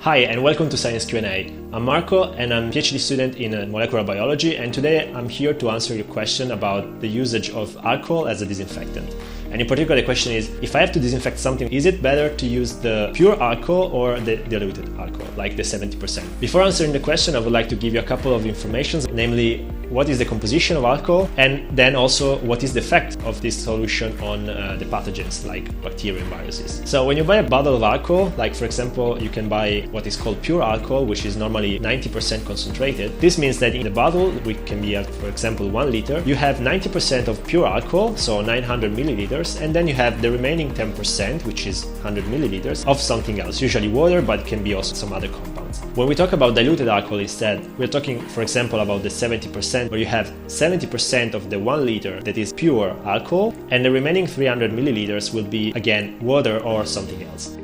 Hi and welcome to Science Q&A. I'm Marco and I'm a PhD student in molecular biology, and today I'm here to answer your question about the usage of alcohol as a disinfectant. And in particular the question is, if I have to disinfect something, is it better to use the pure alcohol or the diluted alcohol, like the 70%? Before answering the question, I would like to give you a couple of informations, namely what is the composition of alcohol, and then also what is the effect of this solution on the pathogens like bacteria and viruses. So when you buy a bottle of alcohol, like for example you can buy what is called pure alcohol, which is normally 90% concentrated. This means that in the bottle, which can be for example 1 liter, you have 90% of pure alcohol, so 900 milliliters, and then you have the remaining 10%, which is 100 milliliters, of something else, usually water, but it can be also some other compounds. When we talk about diluted alcohol instead, we're talking for example about the 70%, where you have 70% of the 1 liter that is pure alcohol, and the remaining 300 milliliters will be again water or something else.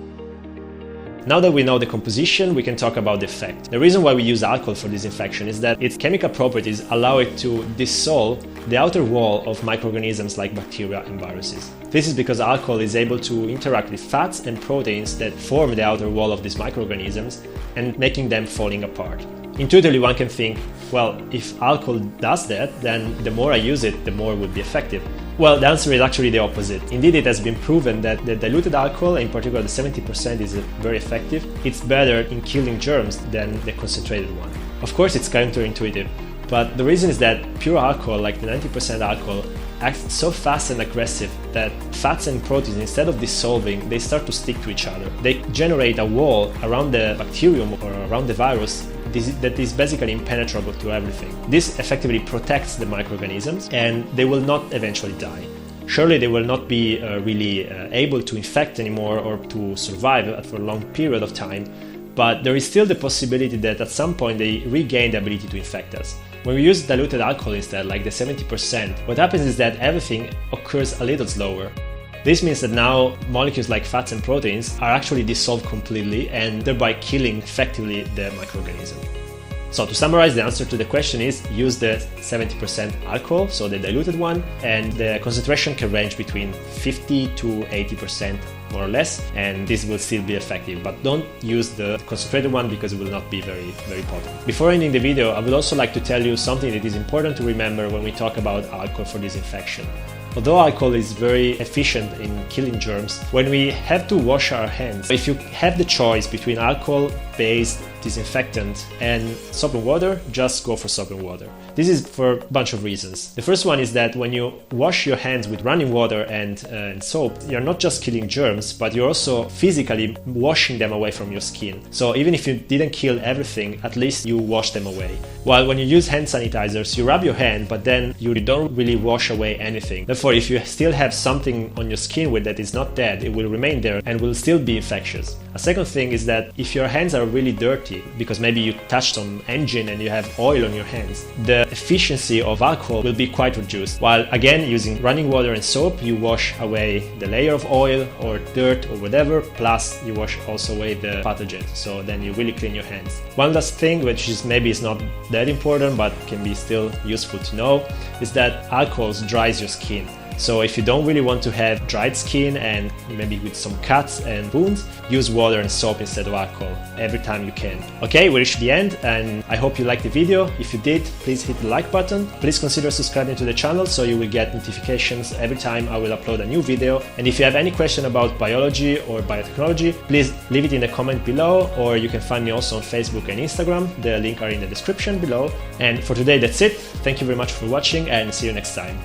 Now that we know the composition, we can talk about the effect. The reason why we use alcohol for disinfection is that its chemical properties allow it to dissolve the outer wall of microorganisms like bacteria and viruses. This is because alcohol is able to interact with fats and proteins that form the outer wall of these microorganisms and making them falling apart. Intuitively one can think, well, if alcohol does that, then the more I use it, the more it would be effective. Well, the answer is actually the opposite. Indeed, it has been proven that the diluted alcohol, in particular the 70%, is very effective. It's better in killing germs than the concentrated one. Of course, it's counterintuitive, but the reason is that pure alcohol, like the 90% alcohol, acts so fast and aggressive that fats and proteins, instead of dissolving, they start to stick to each other. They generate a wall around the bacterium or around the virus that is basically impenetrable to everything. This effectively protects the microorganisms and they will not eventually die. Surely they will not be really able to infect anymore or to survive for a long period of time, but there is still the possibility that at some point they regain the ability to infect us. When we use diluted alcohol instead, like the 70%, what happens is that everything occurs a little slower. This means that now molecules like fats and proteins are actually dissolved completely and thereby killing effectively the microorganism. So to summarize, the answer to the question is use the 70% alcohol, so the diluted one, and the concentration can range between 50 to 80% more or less, and this will still be effective, but don't use the concentrated one because it will not be very potent. Before ending the video, I would also like to tell you something that is important to remember when we talk about alcohol for disinfection. Although alcohol is very efficient in killing germs, when we have to wash our hands, if you have the choice between alcohol-based disinfectant and soap and water, just go for soap and water. This is for a bunch of reasons. The first one is that when you wash your hands with running water and soap, you're not just killing germs, but you're also physically washing them away from your skin. So even if you didn't kill everything, at least you wash them away. While when you use hand sanitizers, you rub your hand, but then you don't really wash away anything. Therefore, if you still have something on your skin that is not dead, it will remain there and will still be infectious. A second thing is that if your hands are really dirty, because maybe you touched some engine and you have oil on your hands, the efficiency of alcohol will be quite reduced. While again, using running water and soap, you wash away the layer of oil or dirt or whatever, plus you wash also away the pathogens. So then you really clean your hands. One last thing, which is maybe is not that important, but can be still useful to know, is that alcohol dries your skin. So if you don't really want to have dried skin and maybe with some cuts and wounds, use water and soap instead of alcohol every time you can. Okay, we reached the end and I hope you liked the video. If you did, please hit the like button. Please consider subscribing to the channel so you will get notifications every time I will upload a new video. And if you have any question about biology or biotechnology, please leave it in the comment below, or you can find me also on Facebook and Instagram. The links are in the description below. And for today, that's it. Thank you very much for watching and see you next time.